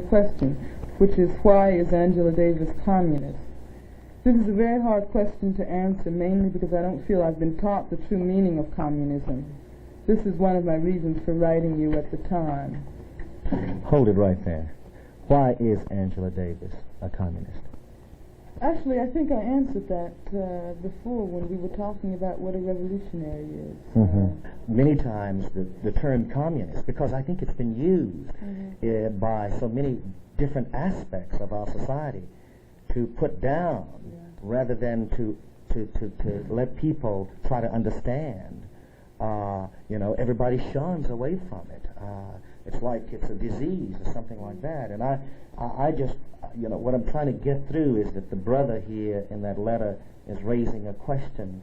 question, which is, why is Angela Davis communist? This is a very hard question to answer, mainly because I don't feel I've been taught the true meaning of communism. This is one of my reasons for writing you at the time. Hold it right there. Why is Angela Davis a communist? Actually, I think I answered that before when we were talking about what a revolutionary is. Many times the term communist, because I think it's been used by so many different aspects of our society to put down rather than to let people try to understand. Everybody shuns away from it. It's like it's a disease or something like that. And I just, what I'm trying to get through is that the brother here in that letter is raising a question,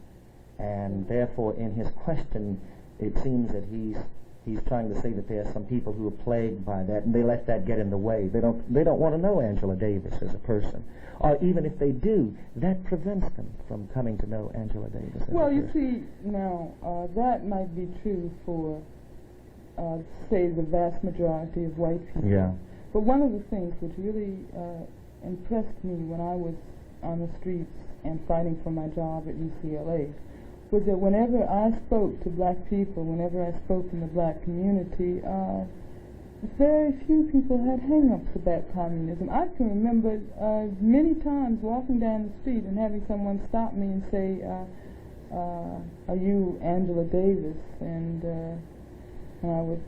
and therefore in his question it seems that he's trying to say that there are some people who are plagued by that, and they let that get in the way. They don't want to know Angela Davis as a person. Or even if they do, that prevents them from coming to know Angela Davis as a person. Well, you see, now, that might be true for, say, the vast majority of white people. Yeah. But one of the things which really impressed me when I was on the streets and fighting for my job at UCLA was that whenever I spoke to black people, whenever I spoke in the black community, very few people had hang-ups about communism. I can remember many times walking down the street and having someone stop me and say, are you Angela Davis? And I would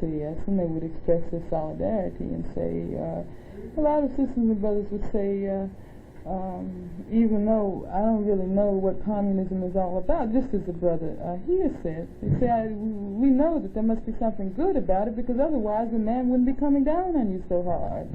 say yes, and they would express their solidarity and say, a lot of sisters and brothers would say, even though I don't really know what communism is all about, just as the brother here said, they say, we know that there must be something good about it, because otherwise the man wouldn't be coming down on you so hard.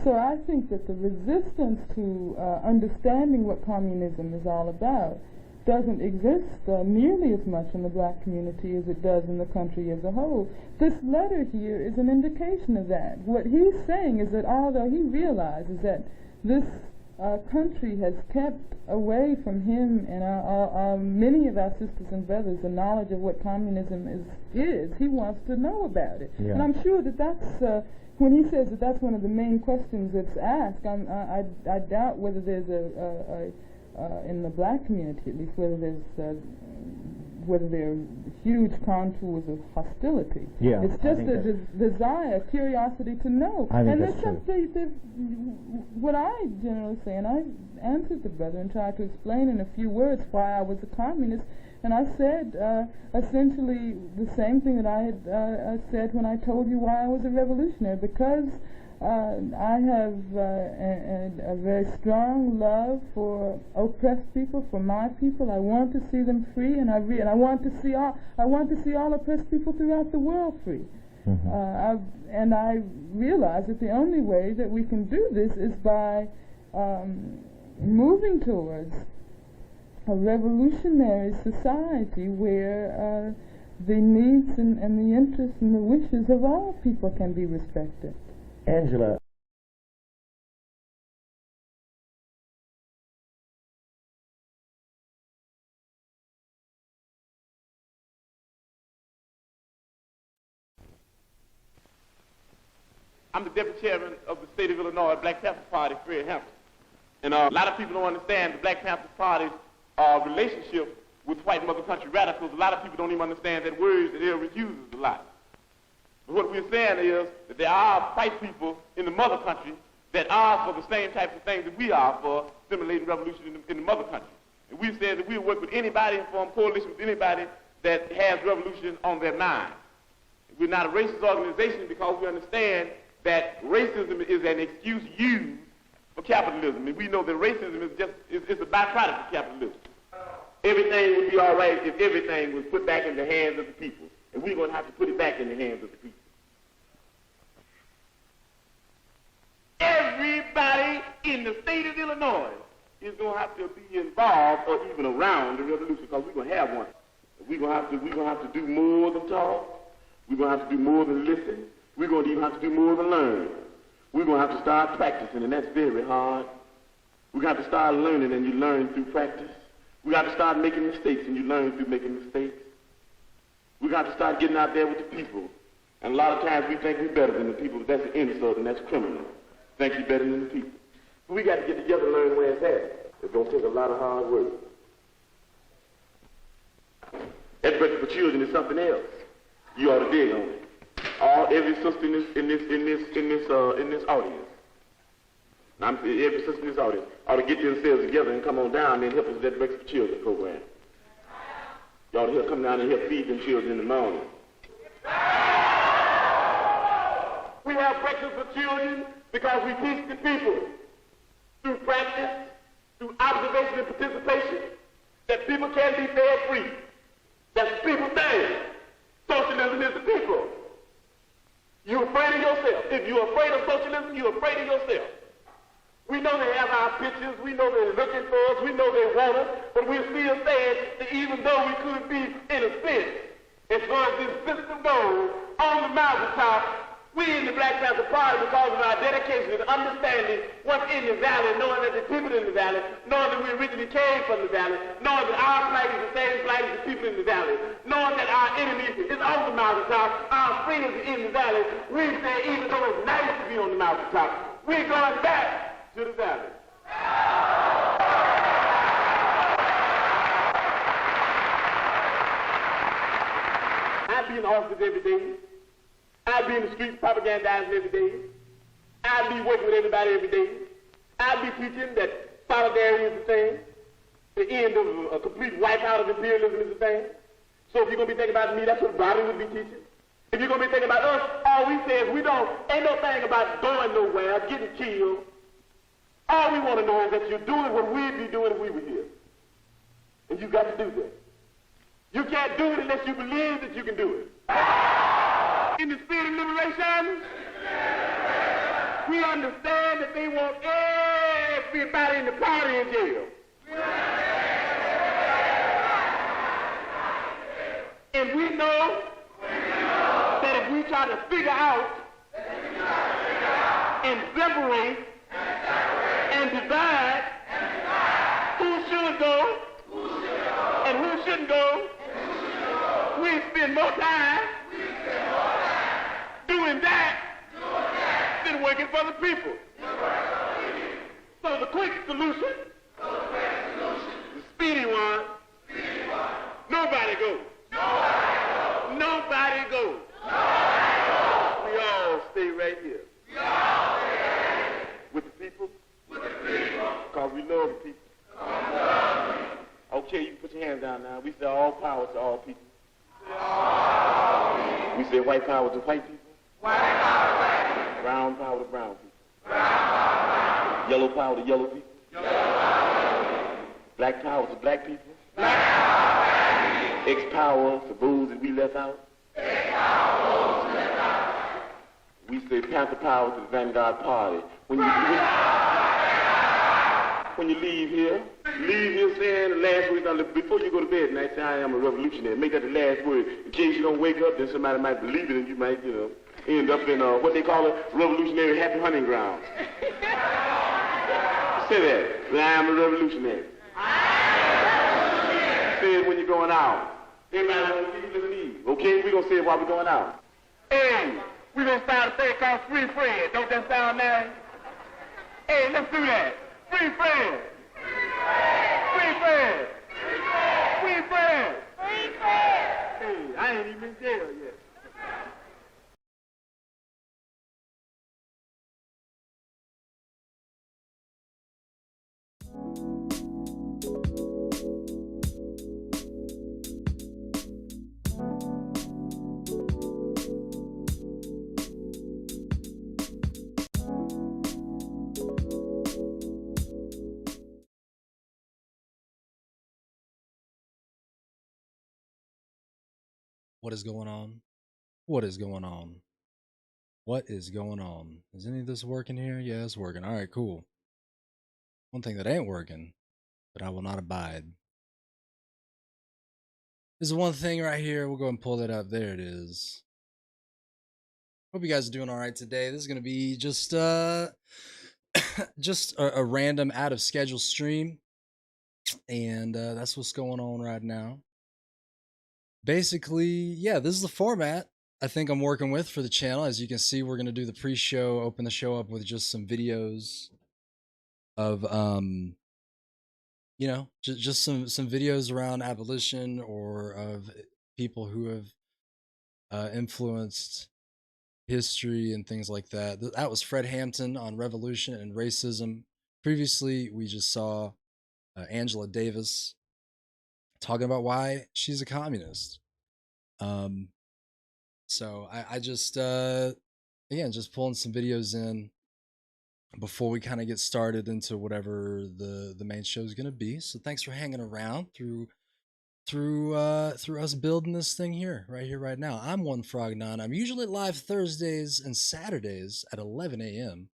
So I think that the resistance to understanding what communism is all about doesn't exist nearly as much in the black community as it does in the country as a whole. This letter here is an indication of that. What he's saying is that although he realizes that this country has kept away from him and many of our sisters and brothers the knowledge of what communism is, he wants to know about it. Yeah. And I'm sure that that's, when he says that that's one of the main questions that's asked, I doubt whether there's in the black community, at least, whether there are huge contours of hostility. Yeah, it's just a desire, curiosity to know. And there's something what I generally say, and I answered the brother and tried to explain in a few words why I was a communist, and I said essentially the same thing that I had said when I told you why I was a revolutionary, because I have a very strong love for oppressed people, for my people. I want to see them free, and I want to see all oppressed people throughout the world free. And I realize that the only way that we can do this is by moving towards a revolutionary society where the needs and the interests and the wishes of all people can be respected. Angela, I'm the deputy chairman of the state of Illinois Black Panther Party, Fred Hampton. And a lot of people don't understand the Black Panther Party's relationship with white mother country radicals. A lot of people don't even understand that word that Elvis uses a lot. But what we're saying is that there are white people in the mother country that are for the same types of things that we are for stimulating revolution in the mother country. And we said that we'll work with anybody and form coalition with anybody that has revolution on their mind. We're not a racist organization because we understand that racism is an excuse used for capitalism. And we know that racism is a byproduct of capitalism. Everything would be all right if everything was put back in the hands of the people. And we're going to have to put it back in the hands of the people. Everybody in the state of Illinois is going to have to be involved or even around the revolution, because we're going to have one. We're going to have to do more than talk. We're going to have to do more than listen. We're going to even have to do more than learn. We're going to have to start practicing, and that's very hard. We're going to have to start learning, and you learn through practice. We got to start making mistakes, and you learn through making mistakes. We got to start getting out there with the people And a lot of times we think we're better than the people, but that's an insult and that's criminal. Think you're better than the people. But we got to get together and learn where it's at. It's going to take a lot of hard work. That breakfast for children is something else. You ought to dig on it. Every sister in this audience. Now, every sister in this audience ought to get themselves together and come on down and help us with that breakfast for children program. You ought to come down and help feed them children in the morning. We have breakfast for children because we teach the people through practice, through observation and participation, that people can be fed free. That's the people thing. Socialism is the people. You're afraid of yourself. If you're afraid of socialism, you're afraid of yourself. We know they have our pictures. We know they're looking for us. We know they want us. But we're still saying that even though we could be in a sense, as far as this system goes, on the mountaintop, we in the Black Panther Party, because of our dedication and understanding what's in the valley, knowing that the people in the valley, knowing that we originally came from the valley, knowing that our flag is the same flag as the people in the valley, knowing that our enemy is on the mountaintop, our freedom is in the valley, we say even though it's nice to be on the mountaintop, we're going back to the valley. I be in the office every day. I'd be in the streets propagandizing every day. I'd be working with everybody every day. I'd be teaching that solidarity is the thing. The end of a complete wipeout of imperialism is the thing. So if you're going to be thinking about me, that's what Bobby would be teaching. If you're going to be thinking about us, all we say is ain't no thing about going nowhere, getting killed. All we want to know is that you're doing what we'd be doing if we were here. And you got to do that. You can't do it unless you believe that you can do it. In the spirit of liberation, we understand that they want everybody in the party in jail. And we know that if we try to figure out and separate and divide who should go and who shouldn't go, we spend more time doing that than working for the people. So the quick solution, the speedy one, nobody goes. Nobody goes. We all stay right here. With the people. Because we love the people. Okay, you can put your hands down now. We say all power to all people. We say white power to white people. Brown power to brown people. Yellow power to yellow people. Black power to black people. X power to those that we left out. We say Panther power to the Vanguard Party. When you leave here saying the last word. Before you go to bed tonight, say I am a revolutionary. Make that the last word. In case you don't wake up, then somebody might believe it and you might, end up in what they call a revolutionary happy hunting ground. Say that. I am a revolutionary. Say it when you're going out. Everybody want to see you, let's leave. Okay? We're going to say it while we're going out. Hey, we're going to start a thing called Free Fred. Don't that sound nice? Hey, let's do that. Free Fred. Free Fred. Free Fred. Free Fred. Hey, I ain't even in jail yet. What is going on? What is going on? What is going on? Is any of this working here? Yeah, it's working. All right, cool. One thing that ain't working, but I will not abide. This is one thing right here. We'll go and pull that up. There it is. Hope you guys are doing all right today. This is going to be just just a random out of schedule stream. And that's what's going on right now. Basically, yeah, this is the format. I think I'm working with for the channel. As you can see, we're gonna do the pre-show, open the show up with just some videos of you know, just some videos around abolition or of people who have influenced history and things like that. That was Fred Hampton on revolution and racism. Previously, we just saw Angela Davis talking about why she's a communist. Um, so I just again just pulling some videos in before we kind of get started into whatever the main show is going to be. So thanks for hanging around through us building this thing here right now. I'm One Frog Nine. I'm usually live Thursdays and Saturdays at 11 a.m.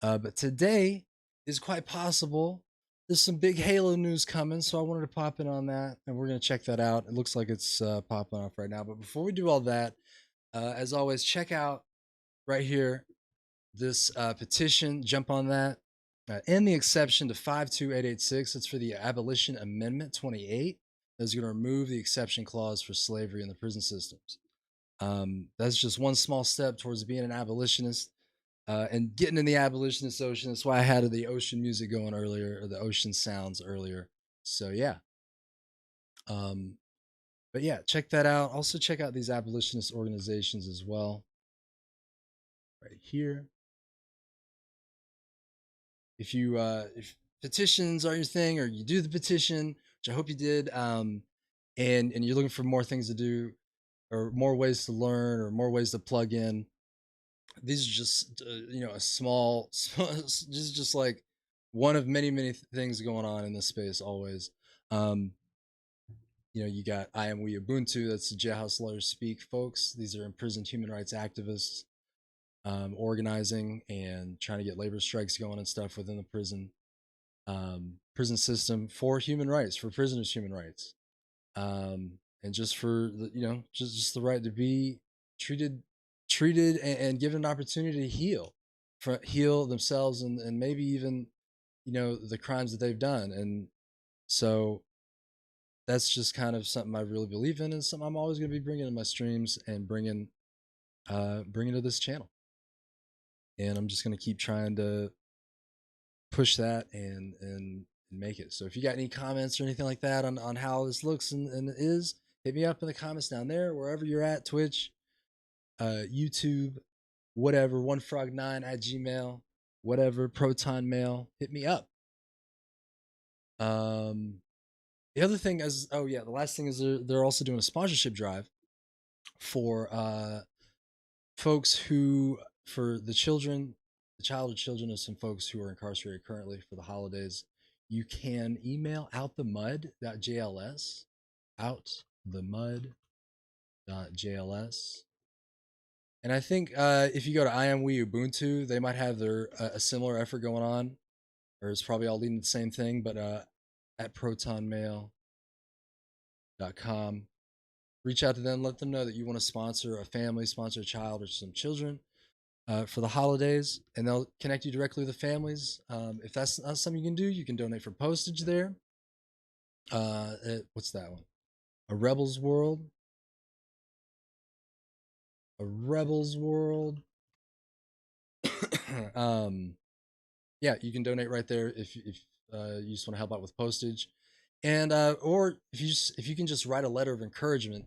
But today is quite possible. There's some big Halo news coming, so I wanted to pop in on that, and we're gonna check that out. It looks like it's popping off right now. But before we do all that, as always, check out right here this petition. Jump on that. End the exception to 52886. It's for the Abolition Amendment 28. That's going to remove the exception clause for slavery in the prison systems. That's just one small step towards being an abolitionist and getting in the abolitionist ocean. That's why I had the ocean music going earlier, or the ocean sounds earlier. So yeah. But yeah, check that out. Also check out these abolitionist organizations as well. Right here. If petitions are your thing, or you do the petition, which I hope you did, and you're looking for more things to do, or more ways to learn, or more ways to plug in, these are just you know, a small just like one of many things going on in this space always. You know, you got I Am We Ubuntu, that's the Jailhouse Lawyers Speak folks. These are imprisoned human rights activists organizing and trying to get labor strikes going and stuff within the prison system for human rights, for prisoners' human rights, and just for the, you know, just the right to be treated and given an opportunity to heal themselves, and maybe even, you know, the crimes that they've done. And so that's just kind of something I really believe in, and something I'm always going to be bringing in my streams and bringing to this channel. And I'm just going to keep trying to push that and make it. So if you got any comments or anything like that on how this looks and is, hit me up in the comments down there, wherever you're at, Twitch, YouTube, whatever, onefrog9@gmail, whatever, Proton Mail, hit me up. The other thing is, oh yeah, the last thing is they're also doing a sponsorship drive for folks who, for the childhood children of some folks who are incarcerated currently for the holidays. You can email outthemud.jls, outthemud.jls. And I think if you go to I Am We Ubuntu, they might have their a similar effort going on, or it's probably all leading to the same thing. But at protonmail.com, reach out to them, let them know that you want to sponsor a family, sponsor a child or some children for the holidays, and they'll connect you directly with the families. If that's not something you can do, you can donate for postage there. What's that one? A Rebel's World. Yeah, you can donate right there if you just want to help out with postage, and or if you can just write a letter of encouragement,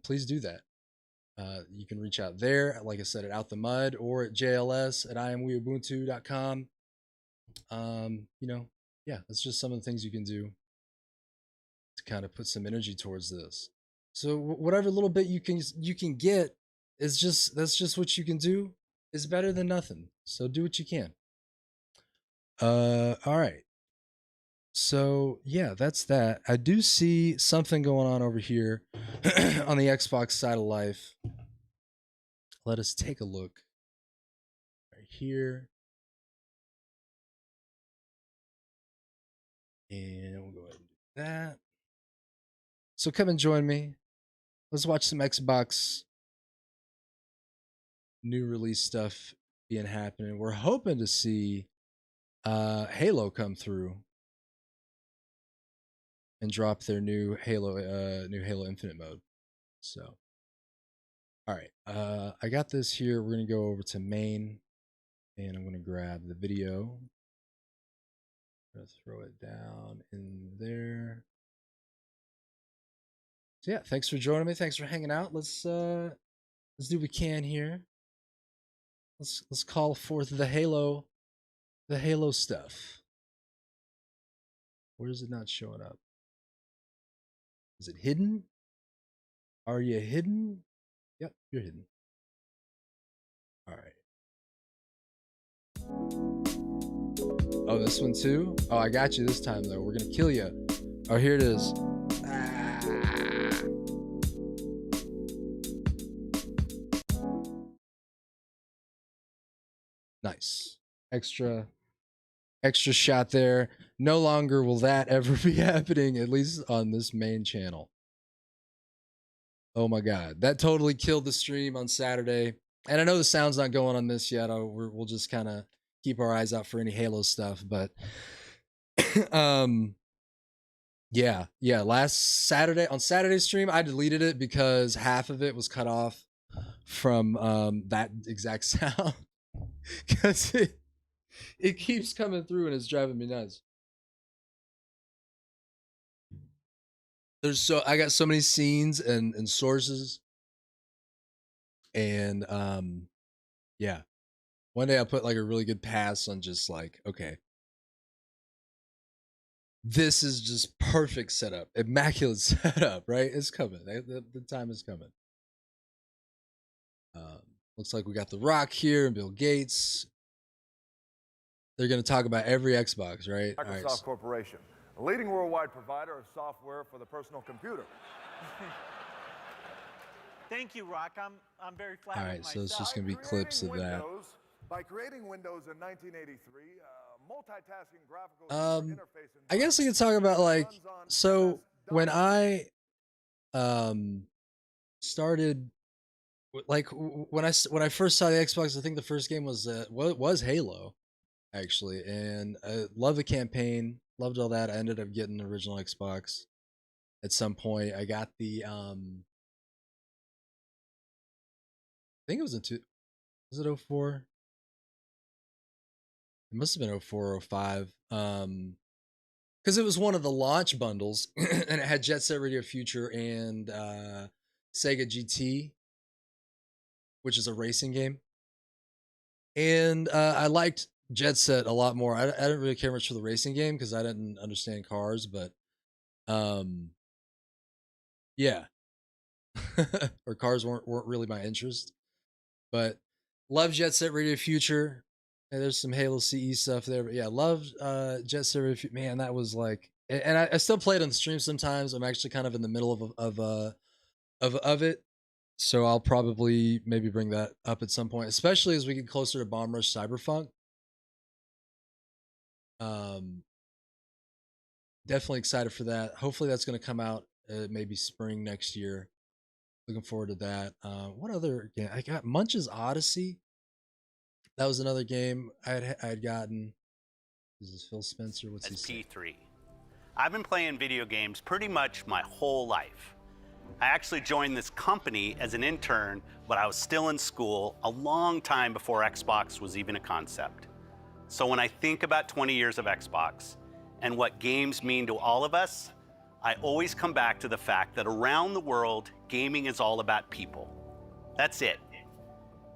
please do that. You can reach out there, like I said, at Out the Mud, or at JLS at IamWeUbuntu.com. You know, yeah, that's just some of the things you can do to kind of put some energy towards this. So whatever little bit you can get is that's just what you can do. Is better than nothing. So do what you can. All right. So yeah, that's that. I do see something going on over here on the Xbox side of life. Let us take a look right here. And we'll go ahead and do that. So come and join me. Let's watch some Xbox new release stuff being happening. We're hoping to see Halo come through and drop their new Halo Infinite mode. So All right. I got this here. We're going to go over to main, and I'm going to grab the video. Let's throw it down in there. So yeah, thanks for joining me. Thanks for hanging out. Let's do what we can here. Let's call forth the Halo stuff. Where is it not showing up? Is it hidden? Are you hidden? Yep, you're hidden. All right. Oh, this one too? Oh, I got you this time though. We're gonna kill you. Oh, here it is. Nice. Extra shot there. No longer will that ever be happening, at least on this main channel. Oh my God. That totally killed the stream on Saturday. And I know the sound's not going on this yet. We'll just kind of keep our eyes out for any Halo stuff. But yeah. Last Saturday, on Saturday's stream, I deleted it because half of it was cut off from that exact sound. Because it keeps coming through and it's driving me nuts. I got so many scenes and sources. And yeah. One day I put like a really good pass on just like, okay, this is just perfect setup, immaculate setup, right? It's coming. The time is coming. Looks like we got The Rock here and Bill Gates. They're going to talk about every Xbox, right? Microsoft Right. Corporation, a leading worldwide provider of software for the personal computer. Thank you, Rock. I'm very flattered. All right, so it's just going to be clips of that. By creating Windows in 1983, multitasking graphical interface. I guess we could talk about like, so when I started, like when I first saw the Xbox, I think the first game was Halo, actually, and I love the campaign, loved all that. I ended up getting the original Xbox at some point. I got the I think it was was it 04? It must have been 04 or 05. Because it was one of the launch bundles, and it had Jet Set Radio Future and Sega GT, which is a racing game. And I liked Jet Set a lot more. I didn't really care much for the racing game because I didn't understand cars, but yeah. Or cars weren't really my interest. But love Jet Set Radio Future. And there's some Halo CE stuff there, but yeah, love Jet Set Radio Future. Man, that was like, and I still play it on the stream sometimes. I'm actually kind of in the middle of it, so I'll probably maybe bring that up at some point, especially as we get closer to Bomb Rush Cyberpunk. Definitely excited for that. Hopefully that's going to come out maybe spring next year. Looking forward to that. What other game? I got Munch's Odyssey. That was another game I had gotten. This is Phil Spencer. What's he saying? P3. I've been playing video games pretty much my whole life. I actually joined this company as an intern, but I was still in school a long time before Xbox was even a concept. So when I think about 20 years of Xbox and what games mean to all of us, I always come back to the fact that around the world, gaming is all about people. That's it.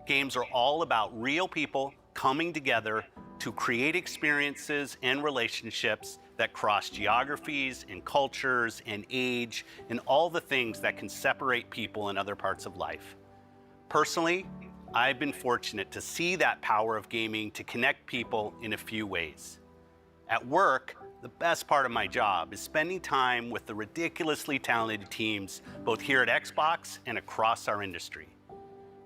Games are all about real people coming together to create experiences and relationships that cross geographies and cultures and age and all the things that can separate people in other parts of life. Personally, I've been fortunate to see that power of gaming to connect people in a few ways. At work, the best part of my job is spending time with the ridiculously talented teams both here at Xbox and across our industry.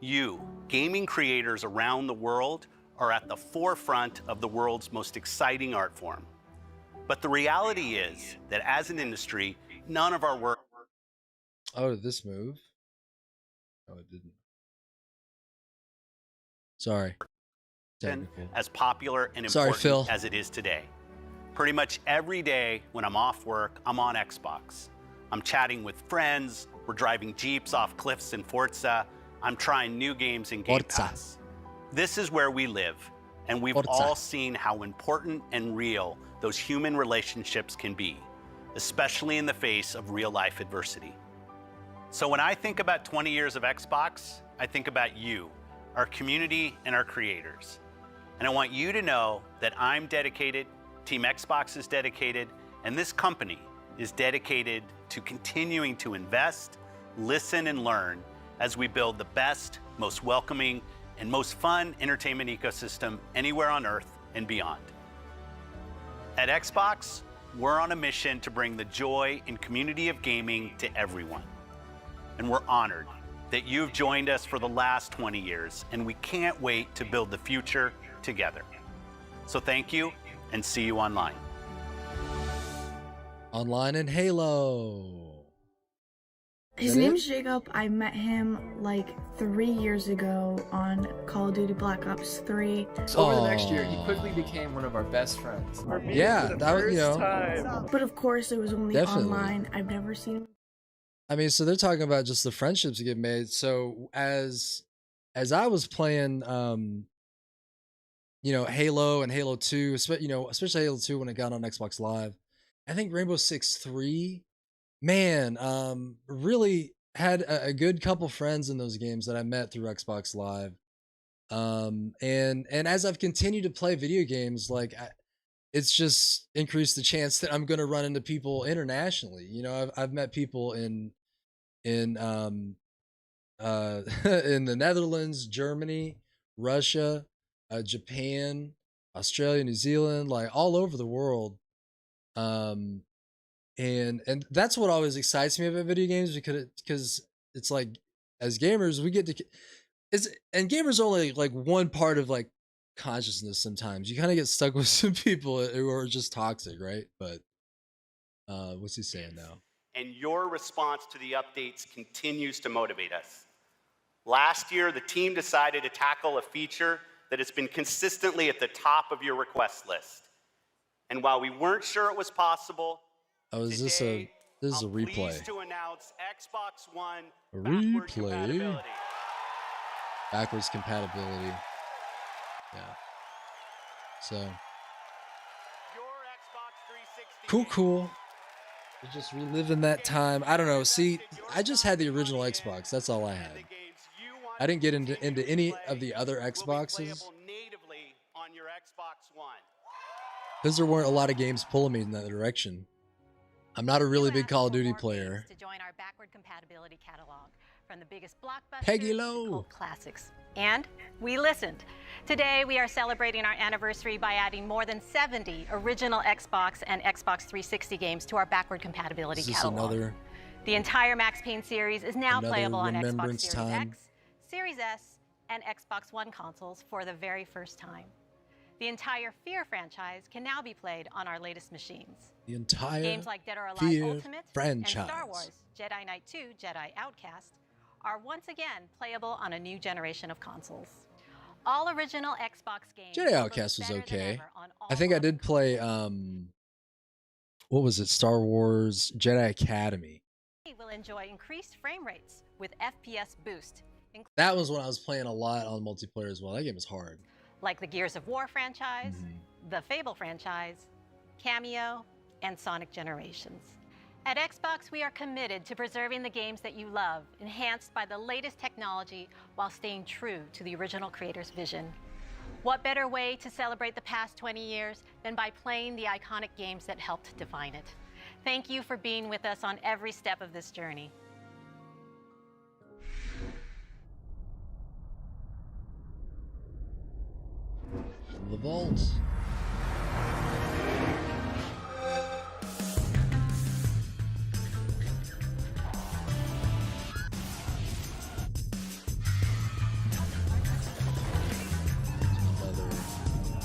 You, gaming creators around the world, are at the forefront of the world's most exciting art form. But the reality is that as an industry, none of our work... Oh, did this move? Oh, it didn't. Sorry. Technical. As popular and Sorry, important Phil. as it is today. Pretty much every day when I'm off work, I'm on Xbox. I'm chatting with friends, we're driving Jeeps off cliffs in Forza, I'm trying new games in Game Forza. Pass. This is where we live, and we've Forza. all seen how important and real those human relationships can be, especially in the face of real-life adversity. So when I think about 20 years of Xbox, I think about you, our community, and our creators. And I want you to know that I'm dedicated, Team Xbox is dedicated, and this company is dedicated to continuing to invest, listen, and learn as we build the best, most welcoming, and most fun entertainment ecosystem anywhere on Earth and beyond. At Xbox, we're on a mission to bring the joy and community of gaming to everyone. And we're honored that you've joined us for the last 20 years, and we can't wait to build the future together. So thank you, and see you online. Online in Halo. His Is that name's Jacob. I met him like 3 years ago on Call of Duty Black Ops 3. So over the next year, he quickly became one of our best friends. Yeah, that was, you know. But of course, it was only Definitely. online. I've never seen him. I mean, so they're talking about just the friendships that get made. So as I was playing, you know, Halo and Halo 2, especially Halo 2 when it got on Xbox Live, I think Rainbow Six 3, man, really had a good couple friends in those games that I met through Xbox Live. And as I've continued to play video games, like it's just increased the chance that I'm going to run into people internationally. You know, I've met people in in the Netherlands, Germany, Russia, Japan, Australia, New Zealand, like all over the world. And that's what always excites me about video games, because it's like, as gamers we get to and gamers are only like one part of like consciousness. Sometimes you kind of get stuck with some people who are just toxic, right? But what's he saying now? And your response to the updates continues to motivate us. Last year, the team decided to tackle a feature that has been consistently at the top of your request list. And while we weren't sure it was possible, Oh, is today, this is a I'm replay? pleased to announce Xbox One A backward replay? compatibility. Backwards compatibility. Yeah. So Your Xbox 360 cool, cool. We're just reliving that time. I don't know. See, I just had the original Xbox. That's all I had. I didn't get into any of the other Xboxes natively on your Xbox One. because there weren't a lot of games pulling me in that direction. I'm not a really big Call of Duty player. To join our backward compatibility catalog, from the biggest blockbusters Peggy to Lowe. cult classics. And we listened. Today we are celebrating our anniversary by adding more than 70 original Xbox and Xbox 360 games to our backward compatibility Is this catalog. another The entire Max Payne series is now Another playable on Xbox remembrance Series time? X, Series S, and Xbox One consoles for the very first time. The entire Fear franchise can now be played on our latest machines. the entire Games like Dead or Alive Fear Ultimate franchise? and Star Wars Jedi Knight 2 Jedi Outcast are once again playable on a new generation of consoles. All original Xbox games Jedi will look Outcast was better than okay. ever on all I think I modern did play what was it? Star Wars Jedi Academy. consoles. Will enjoy increased frame rates with FPS boost, That was when I was playing a lot on multiplayer as well. That game was hard. like the Gears of War franchise, the Fable franchise, Cameo, and Sonic Generations. At Xbox, we are committed to preserving the games that you love, enhanced by the latest technology while staying true to the original creator's vision. What better way to celebrate the past 20 years than by playing the iconic games that helped define it? Thank you for being with us on every step of this journey. The vault.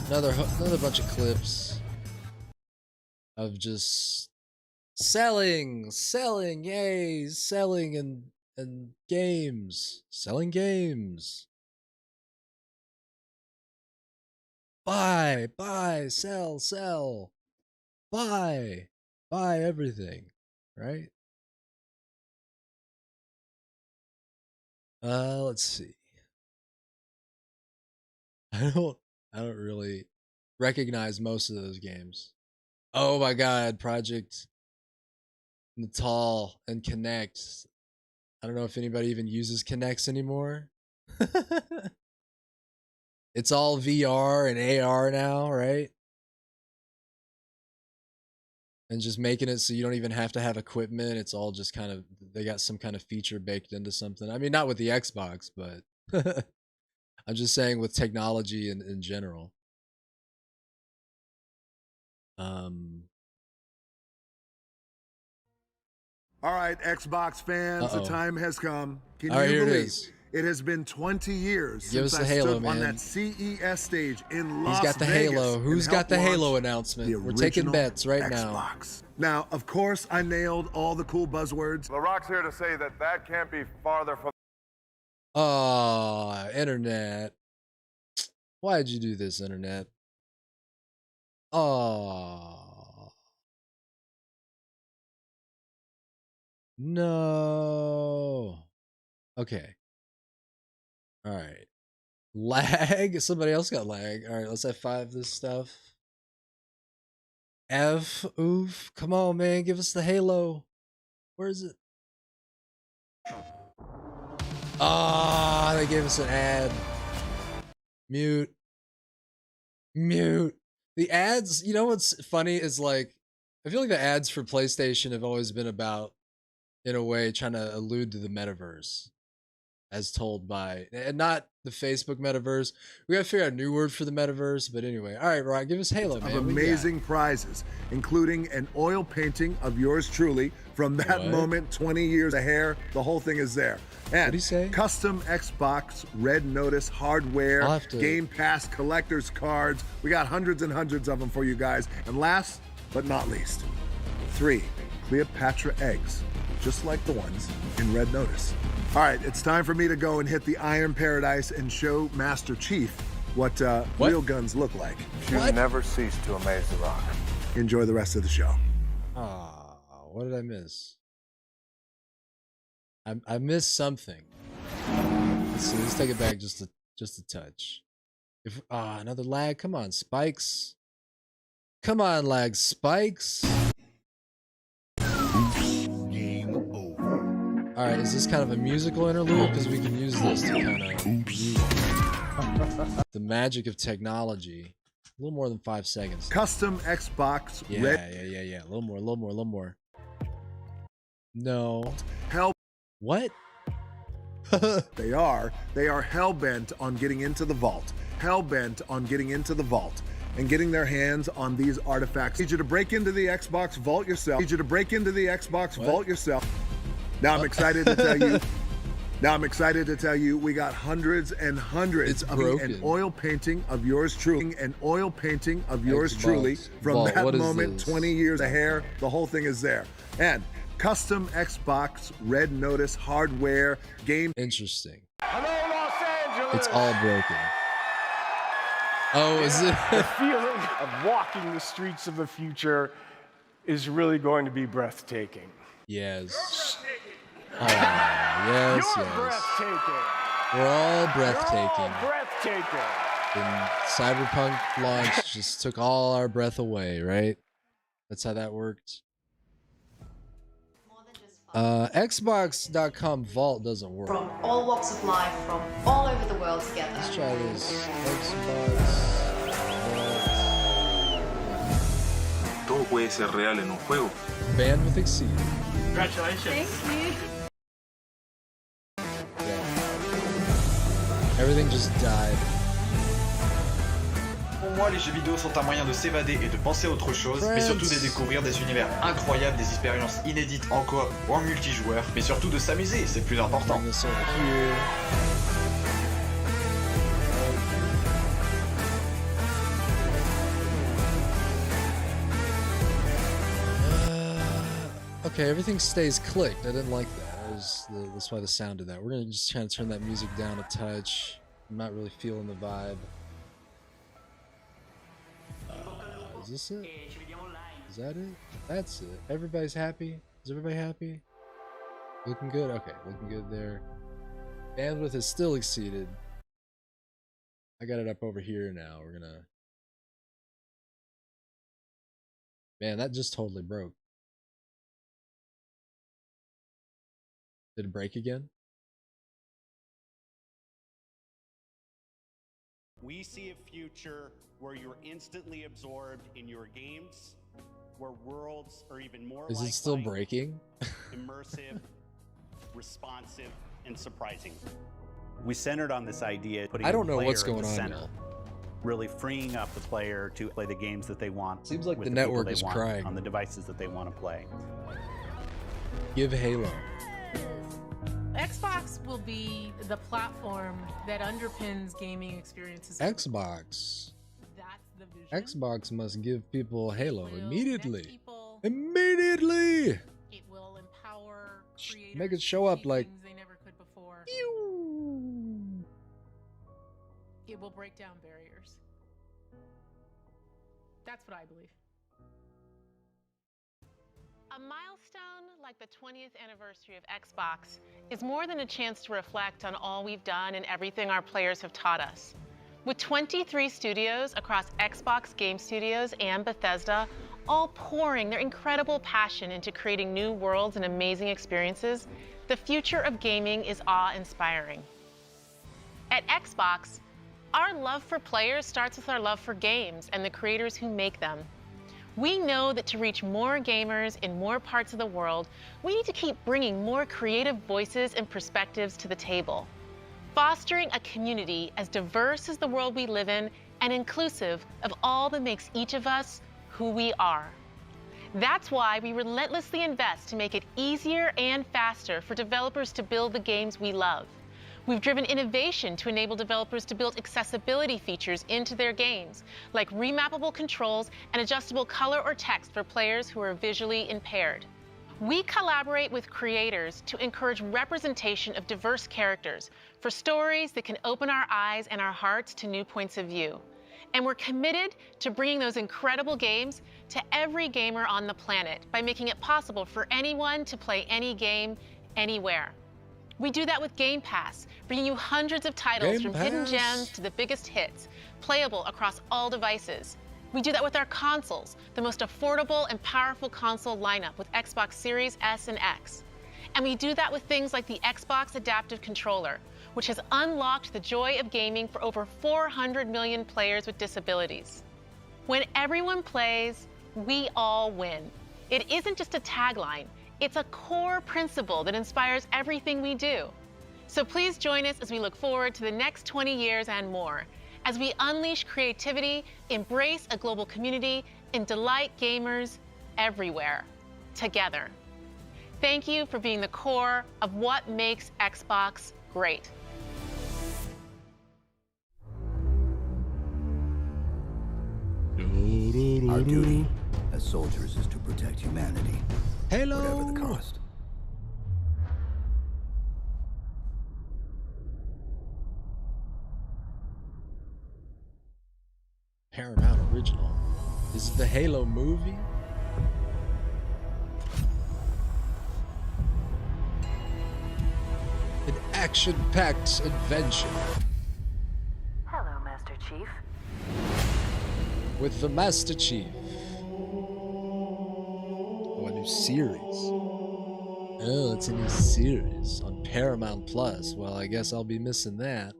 Another bunch of clips of just selling, yay, selling and games, selling games. Buy, sell, buy everything, right? Let's see. I don't really recognize most of those games. Oh my god, Project Natal and Kinect. I don't know if anybody even uses Kinects anymore. It's all VR and AR now, right? And just making it so you don't even have to have equipment. It's all just kind of, they got some kind of feature baked into something. I mean, not with the Xbox, but I'm just saying with technology in general. All right, Xbox fans, the time has come. Can All right, you here it believe is. it has been 20 years Give since us the I Halo, stood on man. that CES stage in Las He's got the Vegas Halo. and Who's got helped the launch Halo announcement? the We're taking original bets right now. Xbox. Now, of course, I nailed all the cool buzzwords. LaRock's here to say that that can't be farther from. Oh, internet. Why'd you do this, internet? Oh. No. Okay. All right. Lag? Somebody else got lag. All right, let's F5 this stuff. Oof. Come on, man. Give us the Halo. Where is it? Ah, they gave us an ad. Mute. The ads, you know what's funny is like, I feel like the ads for PlayStation have always been about, in a way, trying to allude to the metaverse. As told by, and not the Facebook metaverse. We gotta figure out a new word for the metaverse, but anyway. All right, Ryan, give us Halo, man. Of amazing prizes, including an oil painting of yours truly from that moment 20 years. The hair, the whole thing is there. And What'd he say? Custom Xbox Red Notice hardware, Game Pass collector's cards. We got hundreds and hundreds of them for you guys. And last but not least, 3 Cleopatra eggs, just like the ones in Red Notice. All right, it's time for me to go and hit the Iron Paradise and show Master Chief what real guns look like. You never cease to amaze The Rock. Enjoy the rest of the show. Ah, what did I miss? I missed something. Let's see, let's take it back just a touch. If another lag. Come on, spikes. Come on, lag spikes. All right, is this kind of a musical interlude? Because we can use this to kind of the magic of technology. A little more than 5 seconds. Custom Xbox Red. Yeah. A little more. No. Hell. What? They are hell-bent on getting into the vault. Hell-bent on getting into the vault and getting their hands on these artifacts. I need you to break into the Xbox vault yourself. Now I'm excited to tell you. We got hundreds and hundreds of an oil painting of yours truly. From that moment 20 years. The hair, the whole thing is there. And custom Xbox Red Notice hardware game. Interesting. Hello, Los Angeles. It's all broken. Oh, is it? The feeling of walking the streets of the future is really going to be breathtaking. Yes. Oh, yes. Breathtaking. We're all breathtaking. Breathtaking. And Cyberpunk launch just took all our breath away, right? That's how that worked. Xbox.com Vault doesn't work. From all walks of life, from all over the world together. Let's try this. Xbox. Todo puede ser real en un juego. Bandwidth exceeded. Congratulations. Thank you. Everything just died. Pour moi, les jeux vidéo sont un moyen de s'évader et de penser à autre chose, mais surtout de découvrir des univers incroyables, des expériences inédites en coop ou en multijoueur, mais surtout de s'amuser, c'est le plus important. Okay, everything stays clicked. I didn't like that. That's why the sound of that. We're gonna just try to turn that music down a touch. I'm not really feeling the vibe. Is this it? Is that it? That's it. Everybody's happy? Is everybody happy? Looking good? Okay, looking good there. Bandwidth is still exceeded. I got it up over here now. We're gonna... Man, that just totally broke. Did it break again? We see a future where you're instantly absorbed in your games, where worlds are even more Is it still breaking? immersive, responsive, and surprising. We centered on this idea, putting I don't the know player what's at going the on, center, y'all. really freeing up the player to play the games that they want. Seems like with the people network they is want crying. on the devices that they want to play. Give Halo. Xbox will be the platform that underpins gaming experiences. Xbox. That's the vision. Xbox must give people Halo Will immediately. connect people. Immediately! It will empower creators Make it show up to like... things they never could before. It will break down barriers. That's what I believe. A milestone like the 20th anniversary of Xbox is more than a chance to reflect on all we've done and everything our players have taught us. With 23 studios across Xbox Game Studios and Bethesda, all pouring their incredible passion into creating new worlds and amazing experiences, the future of gaming is awe-inspiring. At Xbox, our love for players starts with our love for games and the creators who make them. We know that to reach more gamers in more parts of the world, we need to keep bringing more creative voices and perspectives to the table, fostering a community as diverse as the world we live in and inclusive of all that makes each of us who we are. That's why we relentlessly invest to make it easier and faster for developers to build the games we love. We've driven innovation to enable developers to build accessibility features into their games, like remappable controls and adjustable color or text for players who are visually impaired. We collaborate with creators to encourage representation of diverse characters for stories that can open our eyes and our hearts to new points of view. And we're committed to bringing those incredible games to every gamer on the planet by making it possible for anyone to play any game, anywhere. We do that with Game Pass, bringing you hundreds of titles from hidden gems to the biggest hits, playable across all devices. We do that with our consoles, the most affordable and powerful console lineup with Xbox Series S and X. And we do that with things like the Xbox Adaptive Controller, which has unlocked the joy of gaming for over 400 million players with disabilities. When everyone plays, we all win. It isn't just a tagline. It's a core principle that inspires everything we do. So please join us as we look forward to the next 20 years and more, as we unleash creativity, embrace a global community, and delight gamers everywhere, together. Thank you for being the core of what makes Xbox great. Our duty as soldiers is to protect humanity. Halo. Whatever the cost. Paramount Original. Is it the Halo movie? An action-packed adventure. Hello, Master Chief. With the Master Chief. Oh, a new series. Oh, it's a new series on Paramount Plus. Well, I guess I'll be missing that.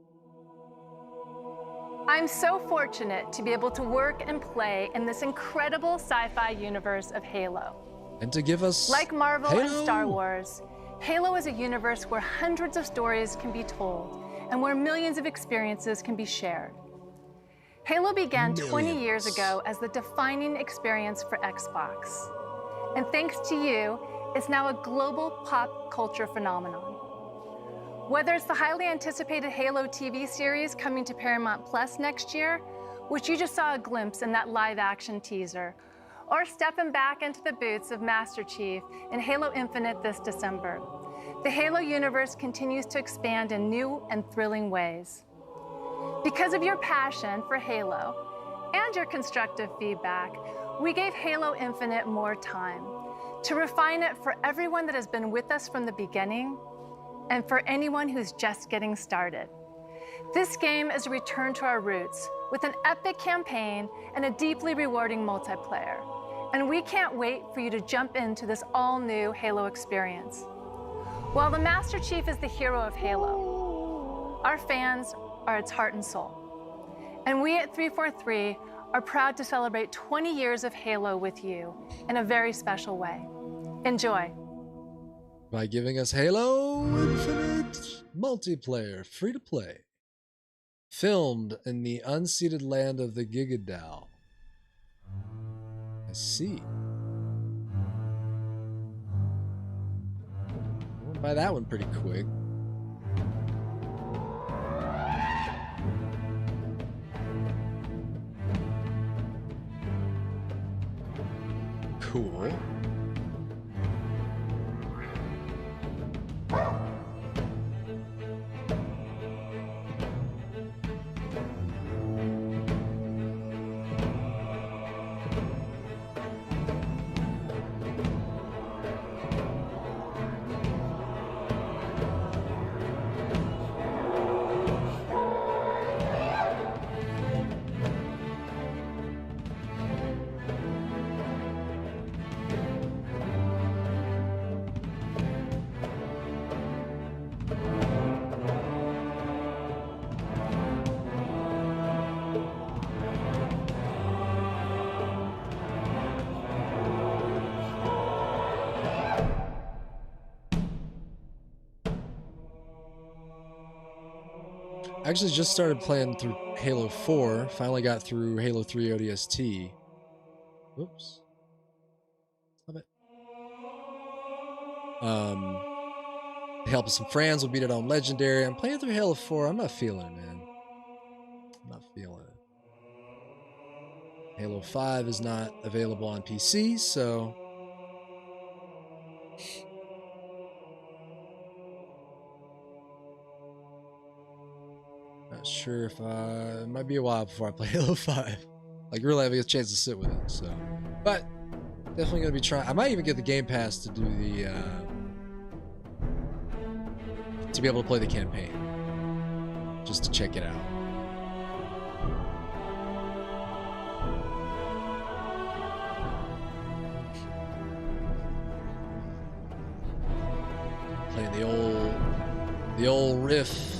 I'm so fortunate to be able to work and play in this incredible sci-fi universe of Halo. And to give us Like Marvel Halo. and Star Wars, Halo is a universe where hundreds of stories can be told and where millions of experiences can be shared. Halo began 20 years ago as the defining experience for Xbox. And thanks to you, it's now a global pop culture phenomenon. Whether it's the highly anticipated Halo TV series coming to Paramount Plus next year, which you just saw a glimpse in that live-action teaser, or stepping back into the boots of Master Chief in Halo Infinite this December, the Halo universe continues to expand in new and thrilling ways. Because of your passion for Halo and your constructive feedback, we gave Halo Infinite more time to refine it for everyone that has been with us from the beginning and for anyone who's just getting started. This game is a return to our roots with an epic campaign and a deeply rewarding multiplayer. And we can't wait for you to jump into this all-new Halo experience. While the Master Chief is the hero of Halo, our fans are its heart and soul. And we at 343 are proud to celebrate 20 years of Halo with you in a very special way. Enjoy. By giving us Halo Infinite multiplayer, free to play. Filmed in the unceded land of the Gigadao. I see. We'll buy that one pretty quick. Cool. I actually just started playing through Halo 4. Finally got through Halo 3 ODST. Whoops. Stop it. Help some friends. We'll beat it on Legendary. I'm playing through Halo 4. I'm not feeling it, man. I'm not feeling it. Halo 5 is not available on PC, so... Not sure if it might be a while before I play Halo 5. Like, really having a chance to sit with it, so. But, definitely gonna be trying. I might even get the Game Pass to do the, to be able to play the campaign. Just to check it out. Playing the old riff.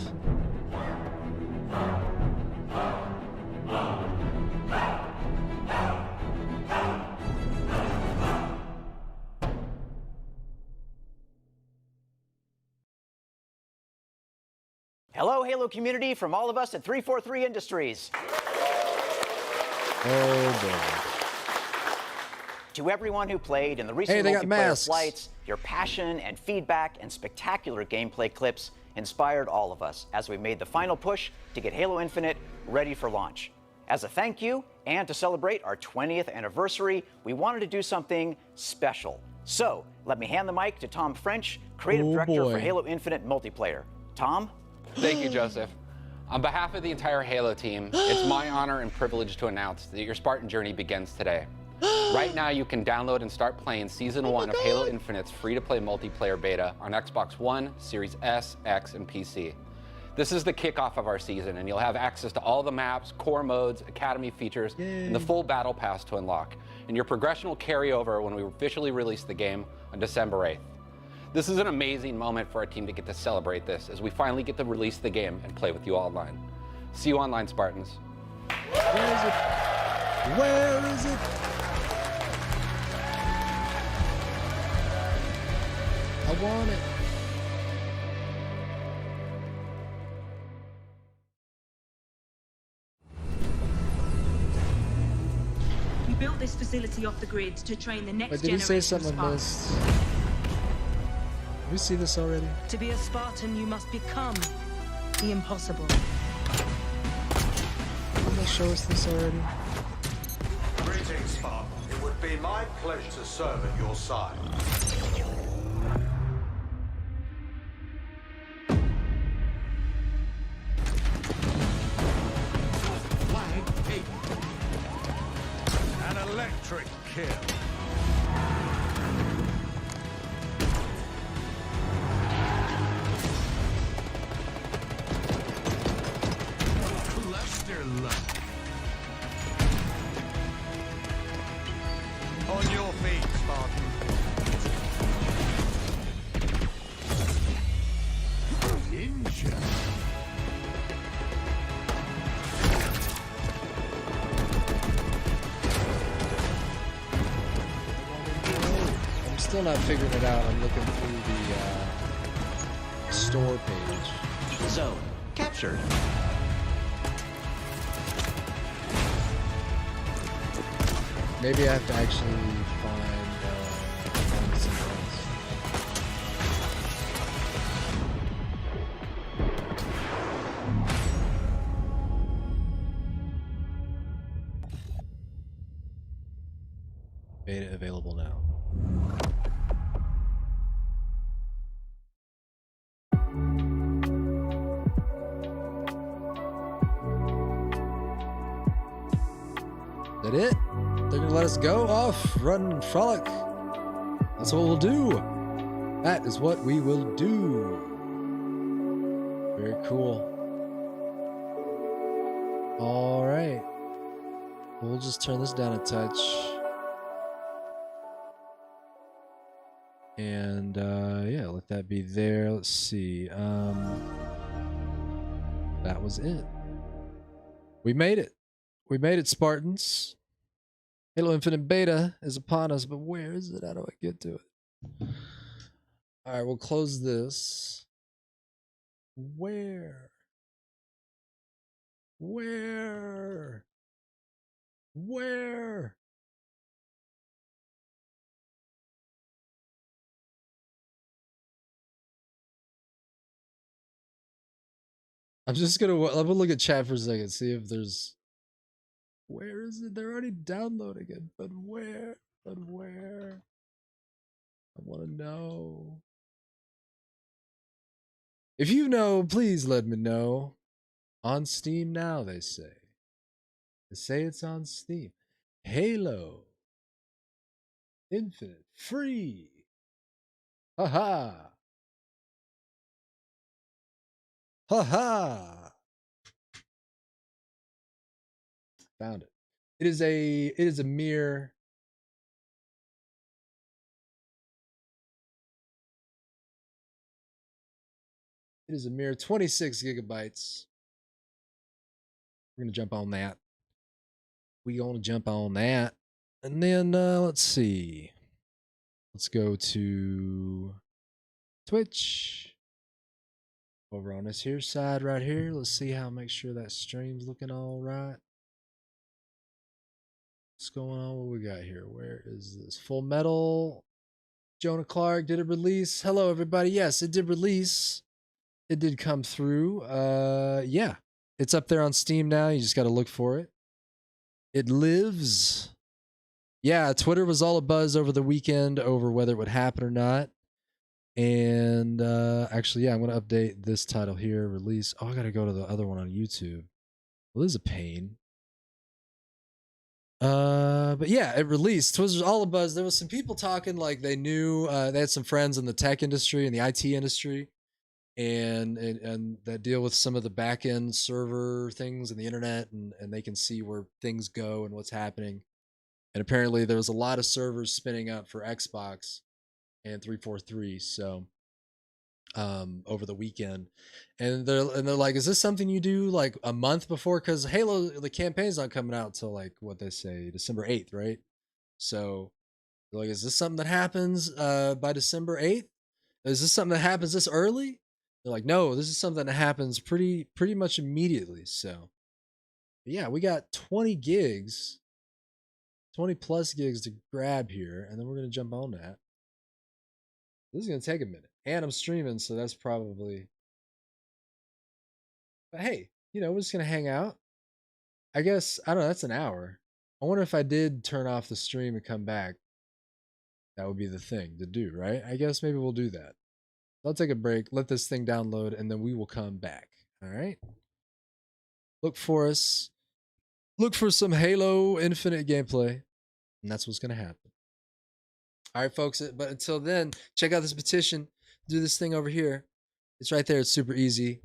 Hello, Halo community, from all of us at 343 Industries. Oh, boy. To everyone who played in the recent multiplayer flights, your passion and feedback and spectacular gameplay clips inspired all of us as we made the final push to get Halo Infinite ready for launch. As a thank you, and to celebrate our 20th anniversary, we wanted to do something special. So, let me hand the mic to Tom French, Creative Director for Halo Infinite Multiplayer. Tom? Thank you, Joseph. On behalf of the entire Halo team, it's my honor and privilege to announce that your Spartan journey begins today. Right now, you can download and start playing Season 1 of Halo Infinite's free-to-play multiplayer beta on Xbox One, Series S, X, and PC. This is the kickoff of our season, and you'll have access to all the maps, core modes, academy features, and the full battle pass to unlock. And your progression will carry over when we officially release the game on December 8th. This is an amazing moment for our team to get to celebrate this as we finally get to release the game and play with you all online. See you online, Spartans. Where is it? Where is it? I want it. We built this facility off the grid to train the next Did he say something I Spartans. missed? Have we seen this already? To be a Spartan, you must become the impossible. Didn't they show us this already? Greetings, Spartan. It would be my pleasure to serve at your side. Flag 8. An electric kill. still not figuring it out. I'm looking through the store page. Zone captured. Maybe I have to actually find something else. Beta available now. Is that it? They're gonna let us go off, run and frolic. That's what we'll do. That is what we will do. Very cool. All right. We'll just turn this down a touch. And yeah, let that be there. Let's see. That was it. We made it. We made it, Spartans. Halo Infinite Beta is upon us, but where is it? How do I get to it? All right, we'll close this. Where? I'm gonna look at chat for a second, see if there's. Where is it? They're already downloading it, but where? I want to know. If you know, please let me know. On Steam now, they say. They say it's on Steam. Halo Infinite free. Haha. Haha. Found it. It is a mere It is a mere 26 gigabytes. We're going to jump on that. We're going to jump on that. And then, let's see. Let's go to Twitch. Over on this here side right here. Let's see how, make sure that stream's looking all right. What's going on? What we got here? Where is this? Full Metal. Jonah Clark, did it release? Hello, everybody. Yes, it did release. It did come through. Yeah, it's up there on Steam now. You just got to look for it. It lives. Yeah, Twitter was all abuzz over the weekend over whether it would happen or not. And actually, yeah, I'm going to update this title here. Release. Oh, I got to go to the other one on YouTube. Well, this is a pain. But yeah, it released. Twitter was all abuzz. There was some people talking like they knew. They had some friends in the tech industry and the IT industry. And that deal with some of the back end server things and the internet, and they can see where things go and what's happening. And apparently there was a lot of servers spinning up for Xbox and 343. So over the weekend, and they're like, is this something you do like a month before? Because Halo, the campaign's not coming out till like what they say December 8th, right? So they're like, is this something that happens by December 8th? Is this something that happens this early? They're like, no, this is something that happens pretty much immediately. So yeah, we got 20 gigs, 20 plus gigs to grab here, and then we're gonna jump on that. This is gonna take a minute, and I'm streaming, so that's probably. But hey, you know, we're just gonna hang out. I guess I don't know. That's an hour. I wonder if I did turn off the stream and come back, that would be the thing to do, right? I guess maybe we'll do that. I'll take a break, let this thing download, and then we will come back. All right. Look for us. Look for some Halo Infinite gameplay, and that's what's gonna happen. All right, folks. But until then, check out this petition. Do this thing over here. It's right there. It's super easy.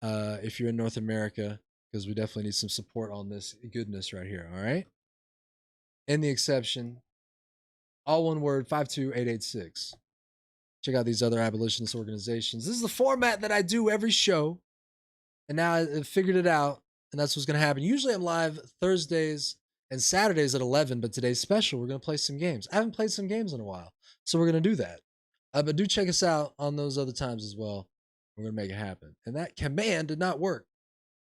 If you're in North America, because we definitely need some support on this goodness right here. All right. And the exception. All one word. 52886. Check out these other abolitionist organizations. This is the format that I do every show. And now I figured it out. And that's what's going to happen. Usually I'm live Thursdays And Saturday's at 11, but today's special. We're going to play some games. I haven't played some games in a while, so we're going to do that. But do check us out on those other times as well. We're going to make it happen. And that command did not work.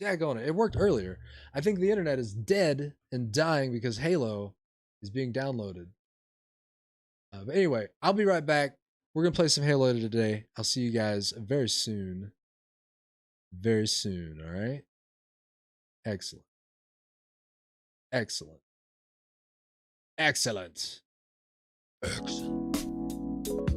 Daggone it. It worked earlier. I think the internet is dead and dying because Halo is being downloaded. But anyway, I'll be right back. We're going to play some Halo today. I'll see you guys very soon. Very soon, all right? Excellent. Excellent. Excellent. Excellent.